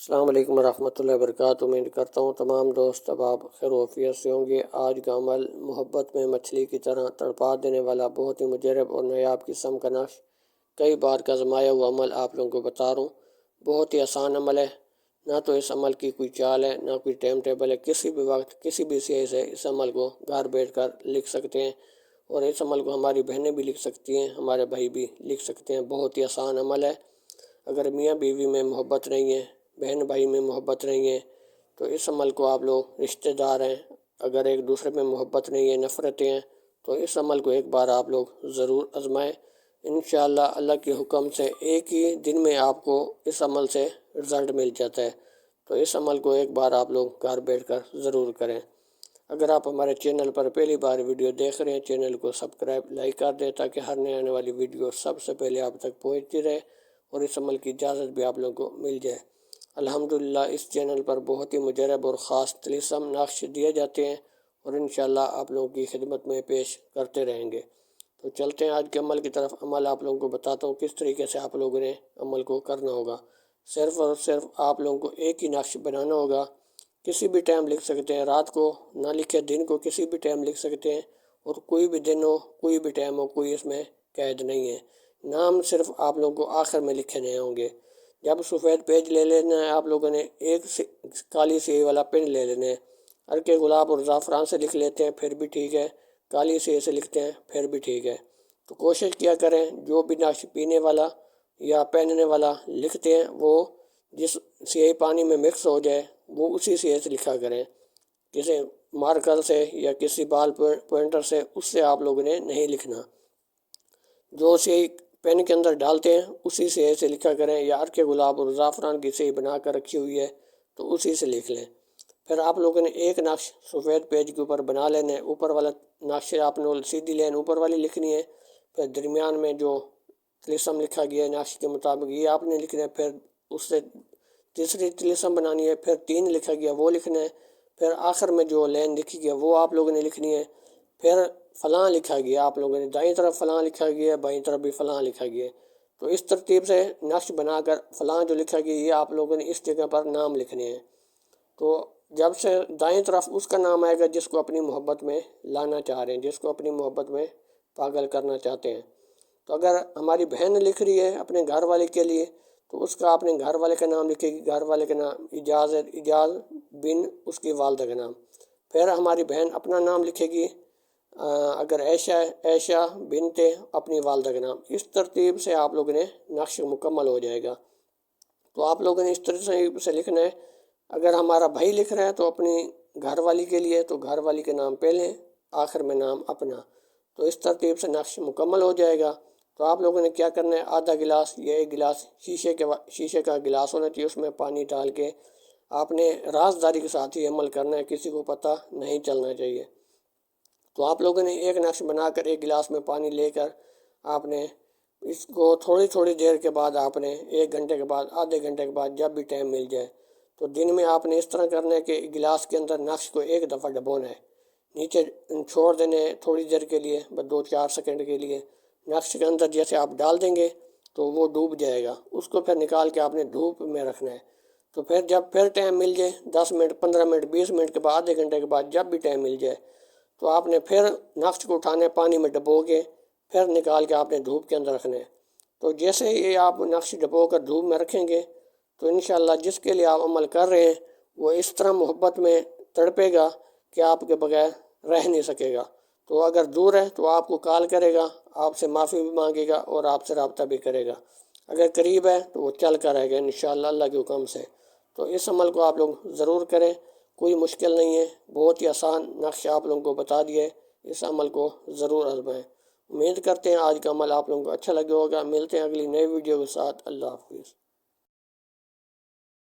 السلام علیکم ورحمۃ اللہ وبرکاتہ۔ امید کرتا ہوں تمام دوست اب آپ خیر و عافیت سے ہوں گے۔ آج کا عمل محبت میں مچھلی کی طرح تڑپا دینے والا بہت ہی مجرب اور نایاب قسم کا نقش کئی بار کا آزمایا ہوا عمل آپ لوگوں کو بتا رہا ہوں۔ بہت ہی آسان عمل ہے، نہ تو اس عمل کی کوئی چال ہے نہ کوئی ٹائم ٹیبل ہے۔ کسی بھی وقت کسی بھی صحیح سے اس عمل کو گھر بیٹھ کر لکھ سکتے ہیں، اور اس عمل کو ہماری بہنیں بھی لکھ سکتی ہیں، ہمارے بھائی بھی لکھ سکتے ہیں۔ بہت ہی آسان عمل ہے۔ اگر میاں بیوی میں محبت نہیں ہے، بہن بھائی میں محبت نہیں ہے، تو اس عمل کو آپ لوگ رشتہ دار ہیں، اگر ایک دوسرے میں محبت نہیں ہے، نفرتیں ہیں، تو اس عمل کو ایک بار آپ لوگ ضرور آزمائیں۔ انشاءاللہ اللہ کے حکم سے ایک ہی دن میں آپ کو اس عمل سے رزلٹ مل جاتا ہے۔ تو اس عمل کو ایک بار آپ لوگ گھر بیٹھ کر ضرور کریں۔ اگر آپ ہمارے چینل پر پہلی بار ویڈیو دیکھ رہے ہیں، چینل کو سبسکرائب لائک کر دیں تاکہ ہر نئے آنے والی ویڈیو سب سے پہلے آپ تک پہنچتی رہے، اور اس عمل کی اجازت بھی آپ لوگوں کو مل جائے۔ الحمدللہ اس چینل پر بہت ہی مجرب اور خاص طلسم نقش دیے جاتے ہیں، اور انشاءاللہ آپ لوگوں کی خدمت میں پیش کرتے رہیں گے۔ تو چلتے ہیں آج کے عمل کی طرف۔ عمل آپ لوگوں کو بتاتا ہوں کس طریقے سے آپ لوگوں نے عمل کو کرنا ہوگا۔ صرف اور صرف آپ لوگوں کو ایک ہی نقش بنانا ہوگا۔ کسی بھی ٹائم لکھ سکتے ہیں، رات کو نہ لکھے، دن کو کسی بھی ٹائم لکھ سکتے ہیں، اور کوئی بھی دن ہو، کوئی بھی ٹائم ہو، کوئی اس میں قید نہیں ہے۔ نام صرف آپ لوگوں کو آخر میں لکھنے ہوں گے۔ جب سفید پیج لے لینا ہے آپ لوگوں نے، ایک کالی سیاہی والا پین لے لینا ہے۔ ہلکے گلاب اور زعفران سے لکھ لیتے ہیں پھر بھی ٹھیک ہے، کالی سیاہی سے لکھتے ہیں پھر بھی ٹھیک ہے۔ تو کوشش کیا کریں جو بھی نقش پینے والا یا پہننے والا لکھتے ہیں وہ جس سیاہی پانی میں مکس ہو جائے وہ اسی سیاہی سے لکھا کریں۔ کسی مارکر سے یا کسی بال پوائنٹر سے اس سے آپ لوگوں نے نہیں لکھنا۔ جو سیاہی پین کے اندر ڈالتے ہیں اسی سیاہی سے لکھا کریں، یا ہلکے گلاب اور زعفران کی سیاہی بنا کر رکھی ہوئی ہے تو اسی سے لکھ لیں۔ پھر آپ لوگوں نے ایک نقش سفید پیج کے اوپر بنا لینا ہے۔ اوپر والا نقش آپ نے سیدھی لین اوپر والی لکھنی ہے، پھر درمیان میں جو طلسم لکھا گیا ہے نقش کے مطابق یہ آپ نے لکھنا ہے، پھر اس سے تیسری طلسم بنانی ہے، پھر 3 لکھا گیا وہ لکھنا ہے، پھر آخر میں جو لین لکھی گیا وہ آپ لوگوں نے لکھنی ہے۔ پھر فلاں لکھا گیا آپ لوگوں نے، دائیں طرف فلاں لکھا گیا ہے، بائیں طرف بھی فلاں لکھا گیا ہے۔ تو اس ترتیب سے نقش بنا کر فلاں جو لکھا گیا یہ آپ لوگوں نے اس جگہ پر نام لکھنے ہیں۔ تو جب سے دائیں طرف اس کا نام آئے گا جس کو اپنی محبت میں لانا چاہ رہے ہیں، جس کو اپنی محبت میں پاگل کرنا چاہتے ہیں۔ تو اگر ہماری بہن لکھ رہی ہے اپنے گھر والے کے لیے تو اس کا اپنے گھر والے کا نام لکھے گی، گھر والے کا نام اجاز ہے، اجاز بن اس کی والدہ کا نام۔ پھر ہماری بہن اپنا نام لکھے گی، اگر عائشہ ہے عائشہ بنت اپنی والدہ کا نام۔ اس ترتیب سے آپ لوگوں نے نقش مکمل ہو جائے گا۔ تو آپ لوگوں نے اس طرح سے لکھنا ہے۔ اگر ہمارا بھائی لکھ رہا ہے تو اپنی گھر والی کے لیے تو گھر والی کے نام پہلے، آخر میں نام اپنا۔ تو اس ترتیب سے نقش مکمل ہو جائے گا۔ تو آپ لوگوں نے کیا کرنا ہے، آدھا گلاس یا 1 گلاس شیشے کا گلاس ہونا چاہیے، اس میں پانی ڈال کے آپ نے رازداری کے ساتھ ہی عمل کرنا ہے، کسی کو پتہ نہیں چلنا چاہیے۔ تو آپ لوگوں نے ایک نقش بنا کر 1 گلاس میں پانی لے کر آپ نے اس کو تھوڑی تھوڑی دیر کے بعد آپ نے 1 گھنٹے کے بعد، آدھے گھنٹے کے بعد، جب بھی ٹائم مل جائے تو دن میں آپ نے اس طرح کرنا ہے کہ گلاس کے اندر نقش کو 1 دفعہ ڈبونا ہے، نیچے چھوڑ دینے تھوڑی دیر کے لیے، بس 2-4 سیکنڈ کے لیے۔ نقش کے اندر جیسے آپ ڈال دیں گے تو وہ ڈوب جائے گا، اس کو پھر نکال کے آپ نے دھوپ میں رکھنا ہے۔ تو پھر جب پھر ٹائم مل جائے 10 منٹ 15 منٹ 20 منٹ کے بعد، آدھے گھنٹے کے بعد، جب بھی ٹائم مل جائے تو آپ نے پھر نقش کو اٹھانا ہے، پانی میں ڈبو کے پھر نکال کے آپ نے دھوپ کے اندر رکھنا ہے۔ تو جیسے یہ آپ نقش ڈبو کر دھوپ میں رکھیں گے تو انشاءاللہ جس کے لیے آپ عمل کر رہے ہیں وہ اس طرح محبت میں تڑپے گا کہ آپ کے بغیر رہ نہیں سکے گا۔ تو اگر دور ہے تو آپ کو کال کرے گا، آپ سے معافی بھی مانگے گا اور آپ سے رابطہ بھی کرے گا۔ اگر قریب ہے تو وہ چل کر آئے گا انشاءاللہ اللہ کے حکم سے۔ تو اس عمل کو آپ لوگ ضرور کریں، کوئی مشکل نہیں ہے، بہت ہی آسان نقش آپ لوگوں کو بتا دیے۔ اس عمل کو ضرور آزمائیں۔ امید کرتے ہیں آج کا عمل آپ لوگوں کو اچھا لگے ہوگا۔ ملتے ہیں اگلی نئی ویڈیو کے ساتھ۔ اللہ حافظ۔